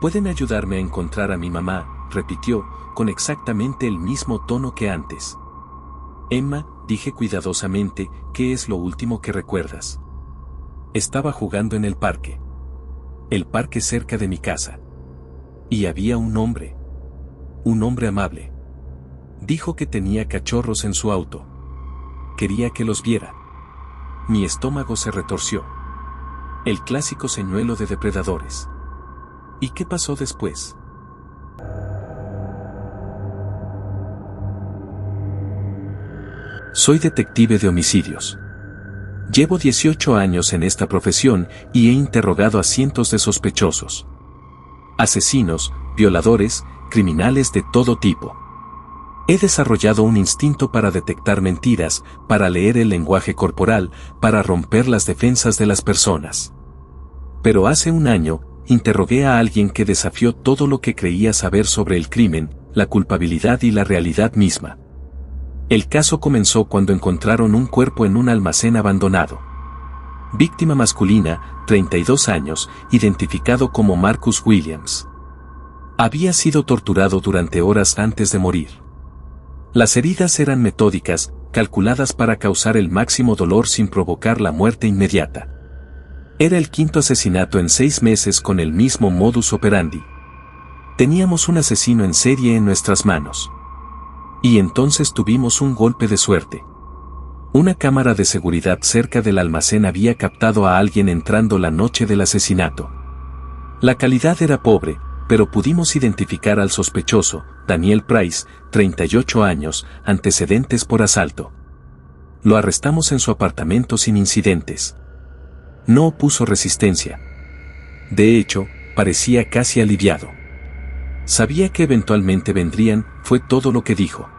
¿Pueden ayudarme a encontrar a mi mamá?, repitió, con exactamente el mismo tono que antes. Emma, dije cuidadosamente, ¿qué es lo último que recuerdas? Estaba jugando en el parque. El parque cerca de mi casa. Y había un hombre. Un hombre amable. Dijo que tenía cachorros en su auto. Quería que los viera. Mi estómago se retorció. El clásico señuelo de depredadores. ¿Y qué pasó después? Soy detective de homicidios. Llevo 18 años en esta profesión y he interrogado a cientos de sospechosos. Asesinos, violadores, criminales de todo tipo. He desarrollado un instinto para detectar mentiras, para leer el lenguaje corporal, para romper las defensas de las personas. Pero hace un año, interrogué a alguien que desafió todo lo que creía saber sobre el crimen, la culpabilidad y la realidad misma. El caso comenzó cuando encontraron un cuerpo en un almacén abandonado. Víctima masculina, 32 años, identificado como Marcus Williams. Había sido torturado durante horas antes de morir. Las heridas eran metódicas, calculadas para causar el máximo dolor sin provocar la muerte inmediata. Era el quinto asesinato en 6 meses con el mismo modus operandi. Teníamos un asesino en serie en nuestras manos. Y entonces tuvimos un golpe de suerte. Una cámara de seguridad cerca del almacén había captado a alguien entrando la noche del asesinato. La calidad era pobre, pero pudimos identificar al sospechoso, Daniel Price, 38 años, antecedentes por asalto. Lo arrestamos en su apartamento sin incidentes. No opuso resistencia. De hecho, parecía casi aliviado. Sabía que eventualmente vendrían, fue todo lo que dijo.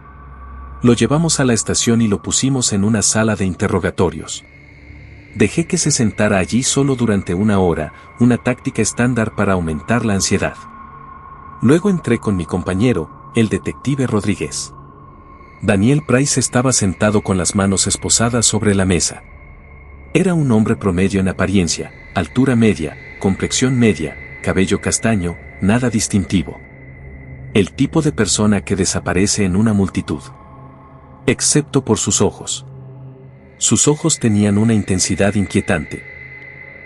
Lo llevamos a la estación y lo pusimos en una sala de interrogatorios. Dejé que se sentara allí solo durante 1 hora, una táctica estándar para aumentar la ansiedad. Luego entré con mi compañero, el detective Rodríguez. Daniel Price estaba sentado con las manos esposadas sobre la mesa. Era un hombre promedio en apariencia, altura media, complexión media, cabello castaño, nada distintivo. El tipo de persona que desaparece en una multitud. Excepto por sus ojos. Sus ojos tenían una intensidad inquietante.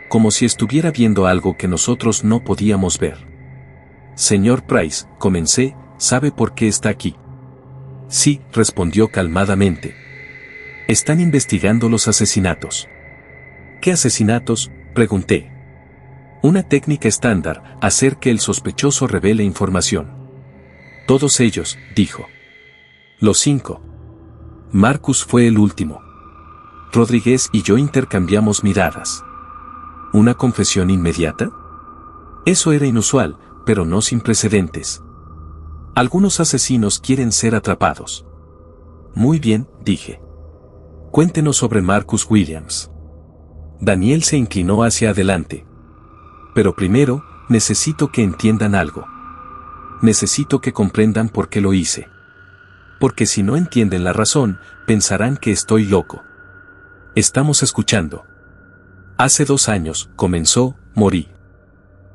Como si estuviera viendo algo que nosotros no podíamos ver. Señor Price, comencé, ¿sabe por qué está aquí? Sí, respondió calmadamente. Están investigando los asesinatos. ¿Qué asesinatos?, pregunté. Una técnica estándar, hacer que el sospechoso revele información. Todos ellos, dijo. Los 5. Marcus fue el último. Rodríguez y yo intercambiamos miradas. ¿Una confesión inmediata? Eso era inusual, pero no sin precedentes. Algunos asesinos quieren ser atrapados. Muy bien, dije. Cuéntenos sobre Marcus Williams. Daniel se inclinó hacia adelante. Pero primero, necesito que entiendan algo. Necesito que comprendan por qué lo hice. Porque si no entienden la razón, pensarán que estoy loco. Estamos escuchando. Hace 2 años, comenzó, morí.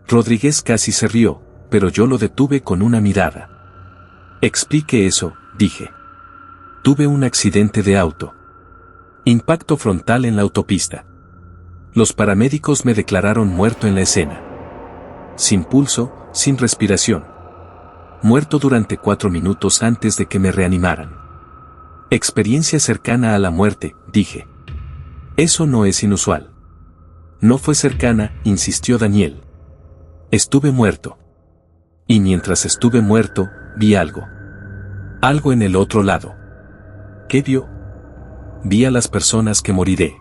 Rodríguez casi se rió, pero yo lo detuve con una mirada. Explique eso, dije. Tuve un accidente de auto. Impacto frontal en la autopista. Los paramédicos me declararon muerto en la escena. Sin pulso, sin respiración. Muerto durante 4 minutos antes de que me reanimaran. Experiencia cercana a la muerte, dije. Eso no es inusual. No fue cercana, insistió Daniel. Estuve muerto. Y mientras estuve muerto, vi algo. Algo en el otro lado. ¿Qué vio? Vi a las personas que moriré.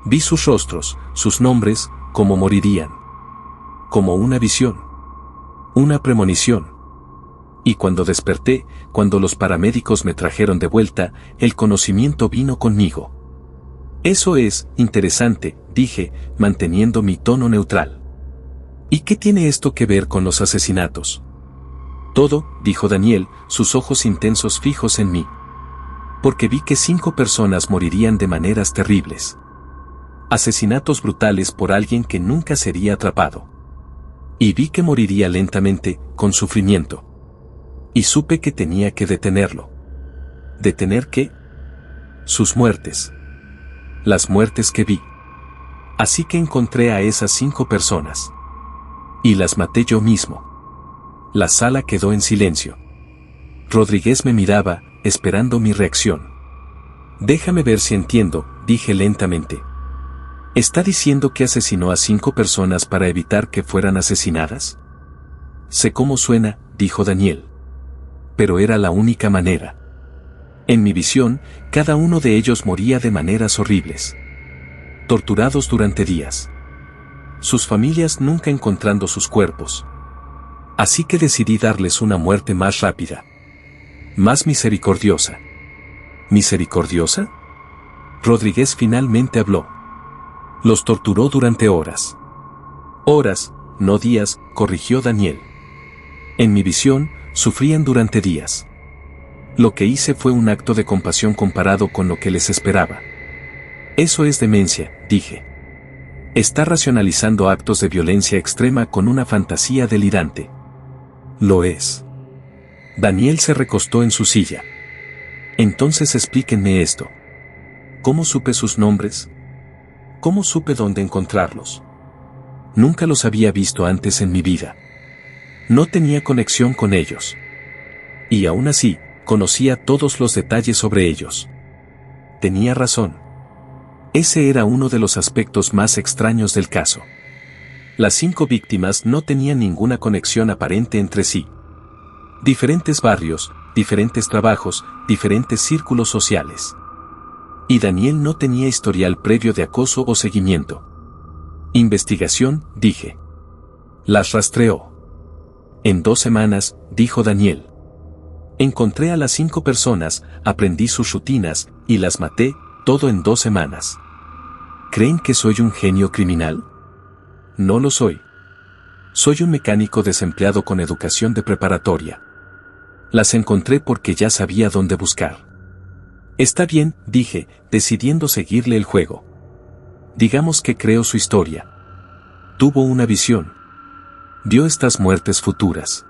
Vi sus rostros, sus nombres, cómo morirían. Como una visión. Una premonición. Y cuando desperté, cuando los paramédicos me trajeron de vuelta, el conocimiento vino conmigo. Eso es interesante, dije, manteniendo mi tono neutral. ¿Y qué tiene esto que ver con los asesinatos? Todo, dijo Daniel, sus ojos intensos fijos en mí. Porque vi que 5 personas morirían de maneras terribles. Asesinatos brutales por alguien que nunca sería atrapado. Y vi que moriría lentamente, con sufrimiento. Y supe que tenía que detenerlo. ¿Detener qué? Sus muertes. Las muertes que vi. Así que encontré a esas 5 personas. Y las maté yo mismo. La sala quedó en silencio. Rodríguez me miraba, esperando mi reacción. Déjame ver si entiendo, dije lentamente. ¿Está diciendo que asesinó a 5 personas para evitar que fueran asesinadas? Sé cómo suena, dijo Daniel. Pero era la única manera. En mi visión, cada uno de ellos moría de maneras horribles. Torturados durante días. Sus familias nunca encontrando sus cuerpos. Así que decidí darles una muerte más rápida. Más misericordiosa. ¿Misericordiosa? Rodríguez finalmente habló. Los torturó durante horas. Horas, no días, corrigió Daniel. En mi visión, sufrían durante días. Lo que hice fue un acto de compasión comparado con lo que les esperaba. Eso es demencia, dije. Está racionalizando actos de violencia extrema con una fantasía delirante. Lo es. Daniel se recostó en su silla. Entonces explíquenme esto. ¿Cómo supe sus nombres? ¿Cómo supe dónde encontrarlos? Nunca los había visto antes en mi vida. No tenía conexión con ellos. Y aún así, conocía todos los detalles sobre ellos. Tenía razón. Ese era uno de los aspectos más extraños del caso. Las 5 víctimas no tenían ninguna conexión aparente entre sí. Diferentes barrios, diferentes trabajos, diferentes círculos sociales. Y Daniel no tenía historial previo de acoso o seguimiento. Investigación, dije. Las rastreó. En 2 semanas, dijo Daniel. Encontré a las 5 personas, aprendí sus rutinas, y las maté, todo en 2 semanas. ¿Creen que soy un genio criminal? No lo soy. Soy un mecánico desempleado con educación de preparatoria. Las encontré porque ya sabía dónde buscar. Está bien, dije, decidiendo seguirle el juego. Digamos que creo su historia. Tuvo una visión. Vio estas muertes futuras.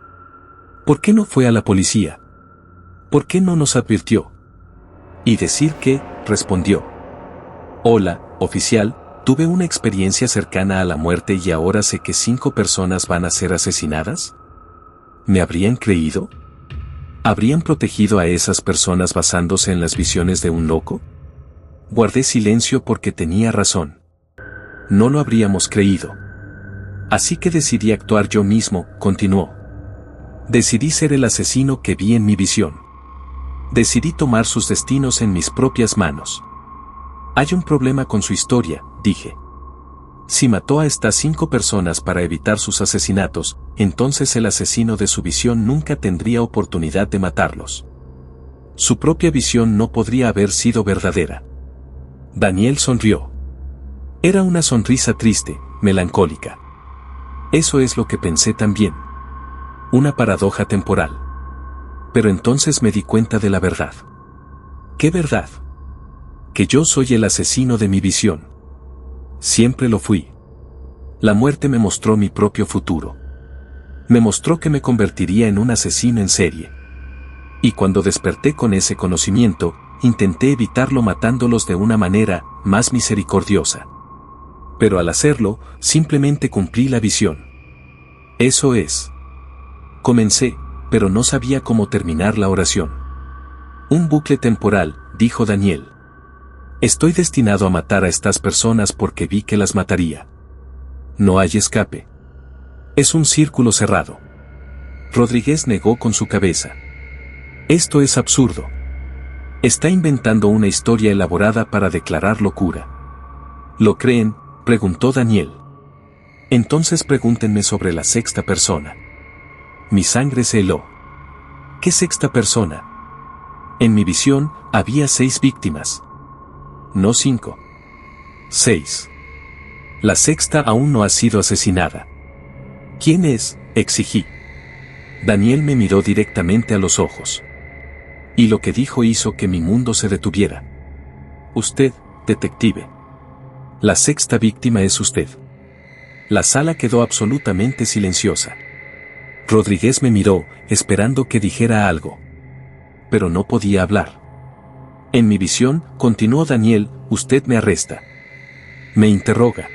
¿Por qué no fue a la policía? ¿Por qué no nos advirtió? Y decir que, respondió. Hola, oficial, tuve una experiencia cercana a la muerte y ahora sé que 5 personas van a ser asesinadas. ¿Me habrían creído? ¿Habrían protegido a esas personas basándose en las visiones de un loco? Guardé silencio porque tenía razón. No lo habríamos creído. Así que decidí actuar yo mismo, continuó. Decidí ser el asesino que vi en mi visión. Decidí tomar sus destinos en mis propias manos. Hay un problema con su historia, dije. Si mató a estas 5 personas para evitar sus asesinatos, entonces el asesino de su visión nunca tendría oportunidad de matarlos. Su propia visión no podría haber sido verdadera. Daniel sonrió. Era una sonrisa triste, melancólica. Eso es lo que pensé también. Una paradoja temporal. Pero entonces me di cuenta de la verdad. ¿Qué verdad? Que yo soy el asesino de mi visión. Siempre lo fui. La muerte me mostró mi propio futuro. Me mostró que me convertiría en un asesino en serie. Y cuando desperté con ese conocimiento, intenté evitarlo matándolos de una manera más misericordiosa. Pero al hacerlo, simplemente cumplí la visión. Eso es. Comencé, pero no sabía cómo terminar la oración. Un bucle temporal, dijo Daniel. Estoy destinado a matar a estas personas porque vi que las mataría. No hay escape. Es un círculo cerrado. Rodríguez negó con su cabeza. Esto es absurdo. Está inventando una historia elaborada para declarar locura. ¿Lo creen?, preguntó Daniel. Entonces pregúntenme sobre la sexta persona. Mi sangre se heló. ¿Qué sexta persona? En mi visión, había 6 víctimas. No 5. 6. La sexta aún no ha sido asesinada. ¿Quién es?, exigí. Daniel me miró directamente a los ojos. Y lo que dijo hizo que mi mundo se detuviera. Usted, detective. La sexta víctima es usted. La sala quedó absolutamente silenciosa. Rodríguez me miró, esperando que dijera algo. Pero no podía hablar. En mi visión, continuó Daniel, usted me arresta. Me interroga.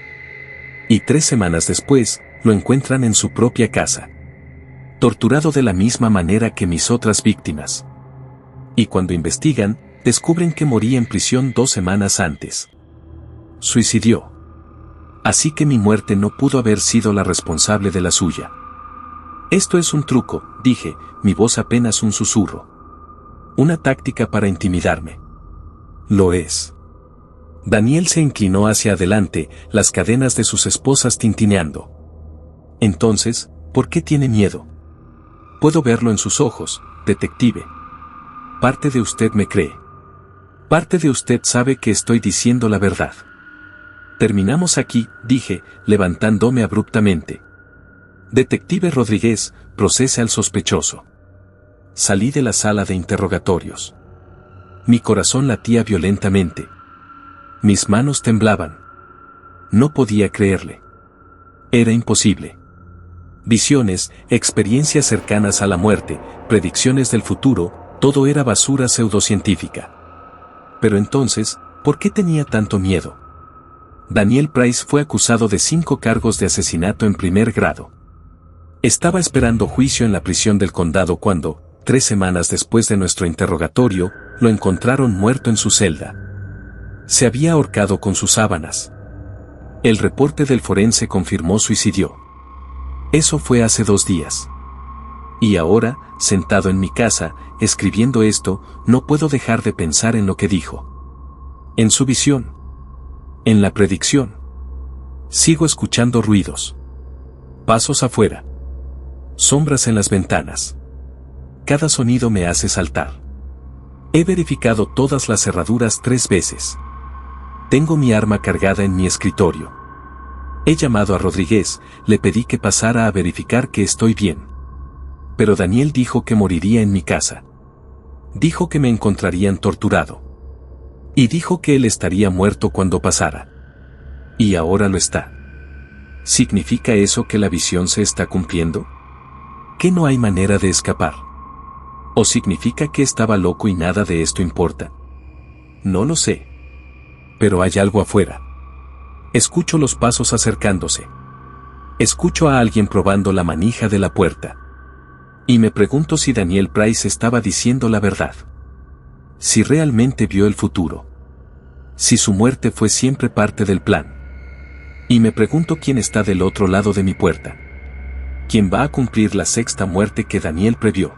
Y 3 semanas después, lo encuentran en su propia casa. Torturado de la misma manera que mis otras víctimas. Y cuando investigan, descubren que moría en prisión 2 semanas antes. Suicidió. Así que mi muerte no pudo haber sido la responsable de la suya. Esto es un truco, dije, mi voz apenas un susurro. Una táctica para intimidarme. Lo es. Daniel se inclinó hacia adelante, las cadenas de sus esposas tintineando. Entonces, ¿por qué tiene miedo? Puedo verlo en sus ojos, detective. Parte de usted me cree. Parte de usted sabe que estoy diciendo la verdad. Terminamos aquí, dije, levantándome abruptamente. Detective Rodríguez, procese al sospechoso. Salí de la sala de interrogatorios. Mi corazón latía violentamente. Mis manos temblaban. No podía creerle. Era imposible. Visiones, experiencias cercanas a la muerte, predicciones del futuro, todo era basura pseudocientífica. Pero entonces, ¿por qué tenía tanto miedo? Daniel Price fue acusado de 5 cargos de asesinato en primer grado. Estaba esperando juicio en la prisión del condado cuando, 3 semanas después de nuestro interrogatorio, lo encontraron muerto en su celda. Se había ahorcado con sus sábanas. El reporte del forense confirmó suicidio. Eso fue hace 2 días. Y ahora, sentado en mi casa, escribiendo esto, no puedo dejar de pensar en lo que dijo. En su visión. En la predicción. Sigo escuchando ruidos. Pasos afuera. Sombras en las ventanas. Cada sonido me hace saltar. He verificado todas las cerraduras 3 veces. Tengo mi arma cargada en mi escritorio. He llamado a Rodríguez, le pedí que pasara a verificar que estoy bien. Pero Daniel dijo que moriría en mi casa. Dijo que me encontrarían torturado. Y dijo que él estaría muerto cuando pasara. Y ahora lo está. ¿Significa eso que la visión se está cumpliendo? ¿Que no hay manera de escapar? ¿O significa que estaba loco y nada de esto importa? No lo sé. Pero hay algo afuera. Escucho los pasos acercándose. Escucho a alguien probando la manija de la puerta. Y me pregunto si Daniel Price estaba diciendo la verdad. Si realmente vio el futuro. Si su muerte fue siempre parte del plan. Y me pregunto quién está del otro lado de mi puerta. ¿Quién va a cumplir la 6ª muerte que Daniel previó?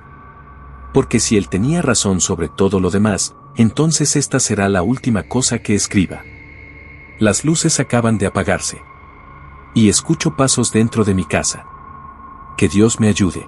Porque si él tenía razón sobre todo lo demás, entonces esta será la última cosa que escriba. Las luces acaban de apagarse. Y escucho pasos dentro de mi casa. Que Dios me ayude.